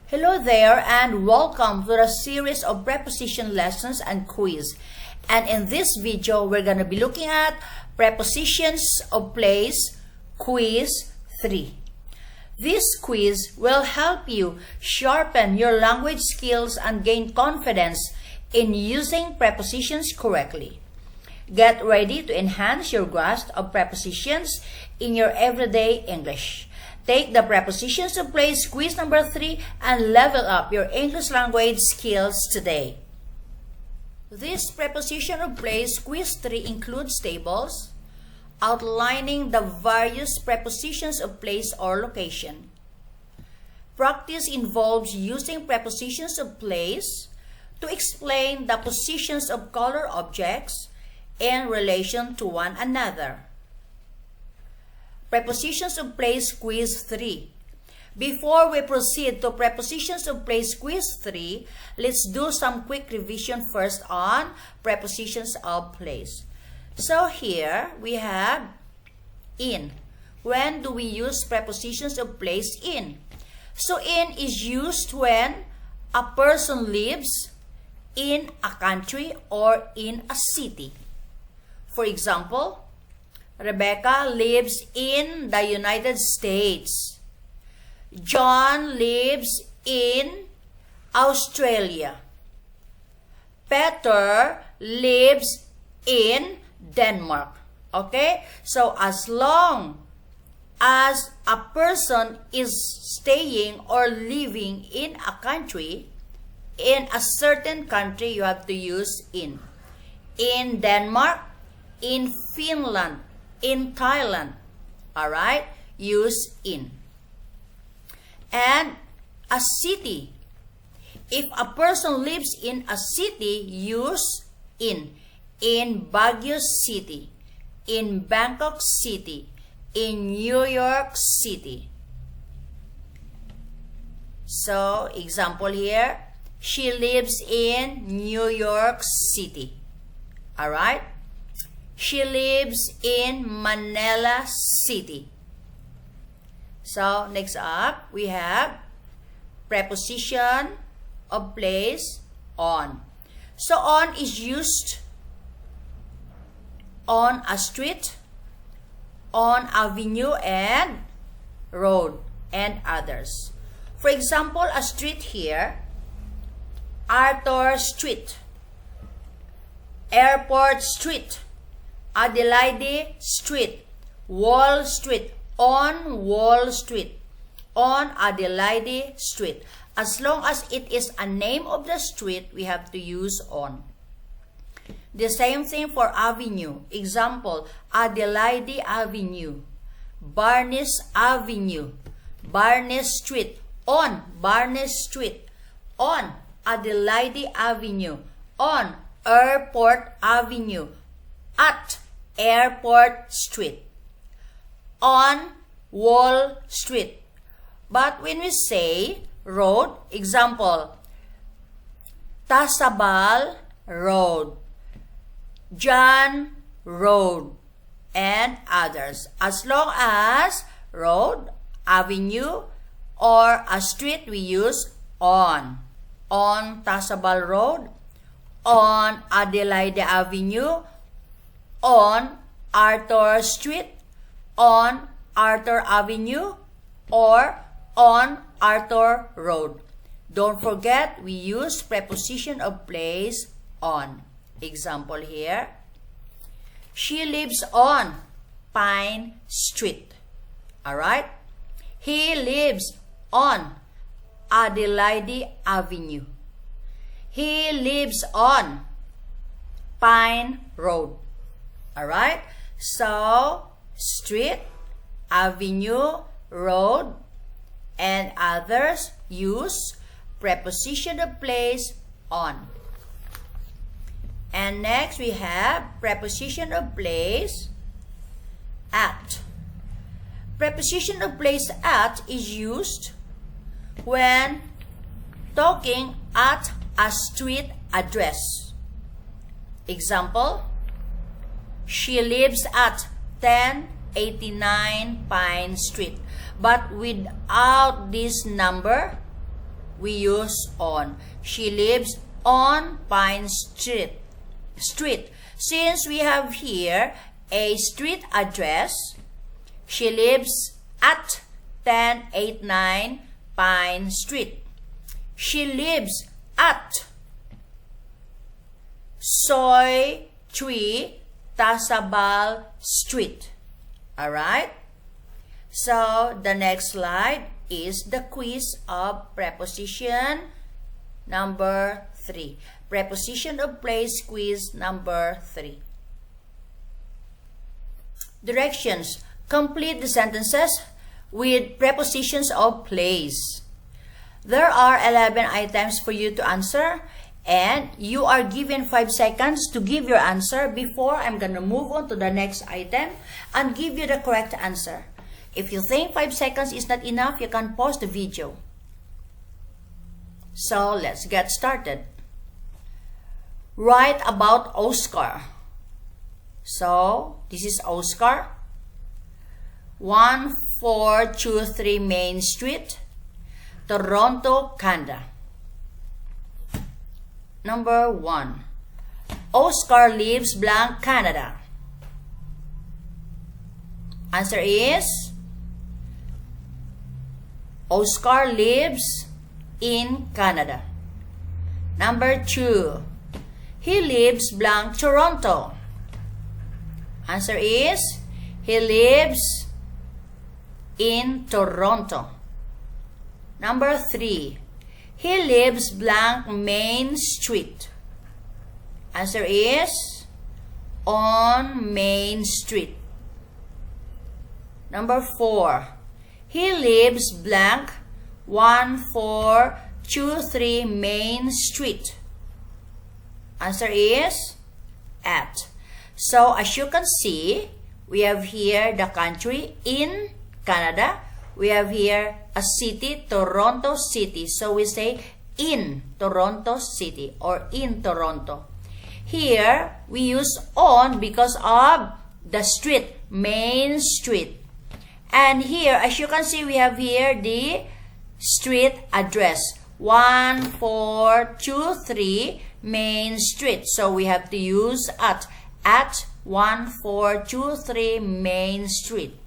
Hello there and welcome to the series of preposition lessons and quiz. And in this video, we're going to be looking at prepositions of place quiz 3. This quiz will help you sharpen your language skills and gain confidence in using prepositions correctly. Get ready to enhance your grasp of prepositions in your everyday English. Take the Prepositions of Place quiz number 3 and level up your English language skills today. This Preposition of Place quiz 3 includes tables outlining the various prepositions of place or location. Practice involves using prepositions of place to explain the positions of color objects in relation to one another. Prepositions of Place Quiz 3. Before we proceed to Prepositions of Place Quiz 3, let's do some quick revision first on Prepositions of Place. So here we have in. When do we use Prepositions of Place in? So in is used when a person lives in a country or in a city. For example, Rebecca lives in the United States. John lives in Australia. Peter lives in Denmark. Okay? So as long as a person is staying or living in a country, in a certain country, you have to use in. In Denmark, in Finland, in Thailand, all right, use in. And a city, if a person lives in a city, use in Baguio City, in Bangkok City, in New York City. So, example here, she lives in New York City, all right. She lives in Manila City. So, next up, we have preposition of place on. So, on is used on a street, on avenue and road, and others. For example, a street here, Arthur Street, Airport Street, Adelaide Street, Wall Street, on Wall Street, on Adelaide Street. As long as it is a name of the street, we have to use on. The same thing for avenue. Example, Adelaide Avenue, Barnes Avenue, Barnes Street, on Barnes Street, on Adelaide Avenue, on Airport Avenue, at Airport Street, on Wall Street. But when we say road, example, Tasabal Road, John Road, and others. As long as road, avenue, or a street, we use on. On Tasabal Road, on Adelaide Avenue, on Arthur Street, on Arthur Avenue, or on Arthur Road. Don't forget, we use preposition of place on. Example here, she lives on Pine Street. Alright? He lives on Adelaide Avenue. He lives on Pine Road. Alright? So, street, avenue, road, and others use preposition of place on. And next we have preposition of place at. Preposition of place at is used when talking at a street address. Example, she lives at 1089 Pine Street. But without this number, we use on. She lives on Pine Street. Since we have here a street address, she lives at 1089 Pine Street. She lives at Soy 3 Tasabal Street. Alright? So, the next slide is the quiz of preposition number 3. Preposition of place quiz number 3. Directions. Complete the sentences with prepositions of place. There are 11 items for you to answer, and you are given 5 seconds to give your answer before I'm going to move on to the next item and give you the correct answer. If you think 5 seconds is not enough, you can pause the video. So let's get started. Write about Oscar. So this is Oscar. 1423 Main Street, Toronto, Canada. Number 1. Oscar lives blank, Canada. Answer is Oscar lives in Canada. Number 2. He lives blank, Toronto. Answer is he lives in Toronto. Number 3. He lives blank, Main Street. Answer is on Main Street. Number 4. He lives blank, 1423 Main Street. Answer is at. So as you can see, we have here the country in Canada. We have here a city, Toronto City. So we say in Toronto City or in Toronto. Here we use on because of the street, Main Street. And here, as you can see, we have here the street address, 1423 Main Street. So we have to use at 1423 Main Street.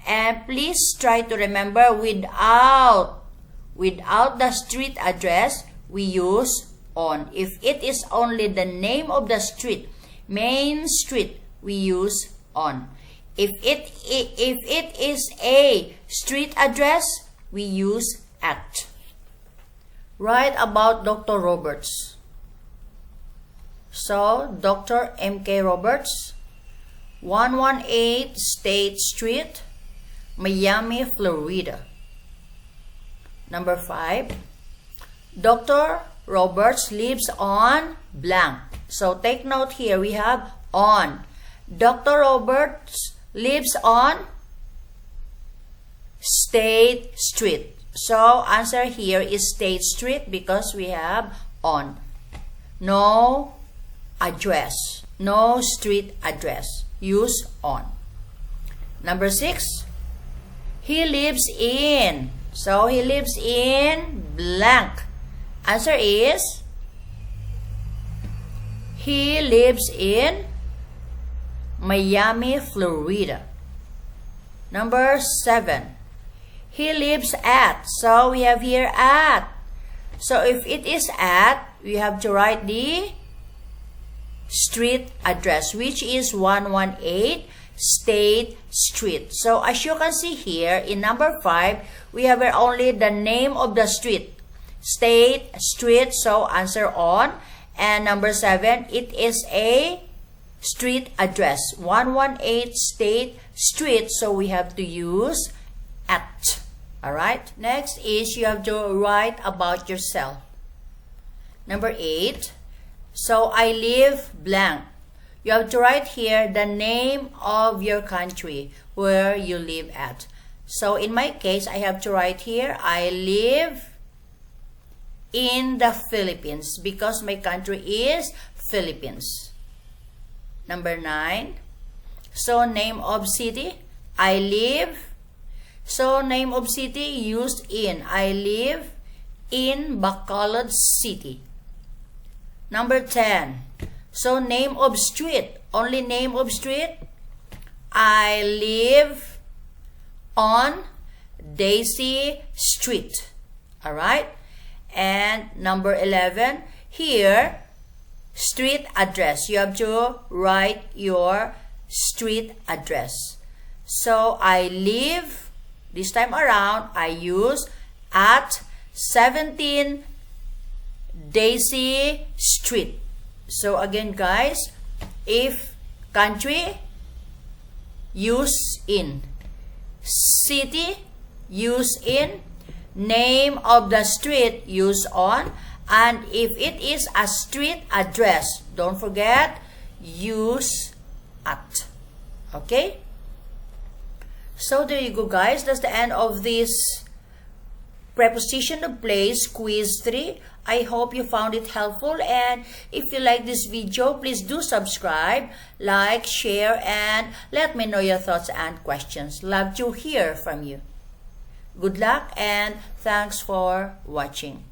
And please try to remember without the street address, we use on. If it is only the name of the street, Main Street, we use on. If it is a street address, we use at. Write about Dr. Roberts. So, Dr. M.K. Roberts, 118 State Street, Miami, Florida. Number 5. Dr. Roberts lives on blank. So, take note here, we have on. Dr. Roberts lives on State Street. So, answer here is State Street because we have on. No address. No street address. Use on. Number 6. He lives in. So, he lives in blank. Answer is he lives in Miami, Florida. Number 7. He lives at. So, we have here at. So, if it is at, we have to write the street address, which is 118 State Street. So, as you can see here, in number 5, we have only the name of the street. State Street, so answer on. And number 7, it is a street address, 118 State Street, so we have to use at. Alright, next is you have to write about yourself. Number 8, so I live blank. You have to write here the name of your country where you live at. So in my case, I have to write here, I live in the Philippines because my country is Philippines. Number 9, so name of city, I live. So name of city used in, I live in Bacolod City. Number 10. So, name of street. Only name of street. I live on Daisy Street. Alright? And number 11. Here, street address. You have to write your street address. So, I live, this time around, I use at 17 Daisy Street. So, again guys, if country, use in. City, use in. Name of the street, use on. And if it is a street address, don't forget, use at. Okay? So there you go guys. That's the end of this preposition of place quiz 3. I hope you found it helpful, and if you like this video, please do subscribe, like, share, and let me know your thoughts and questions. Love to hear from you. Good luck and thanks for watching.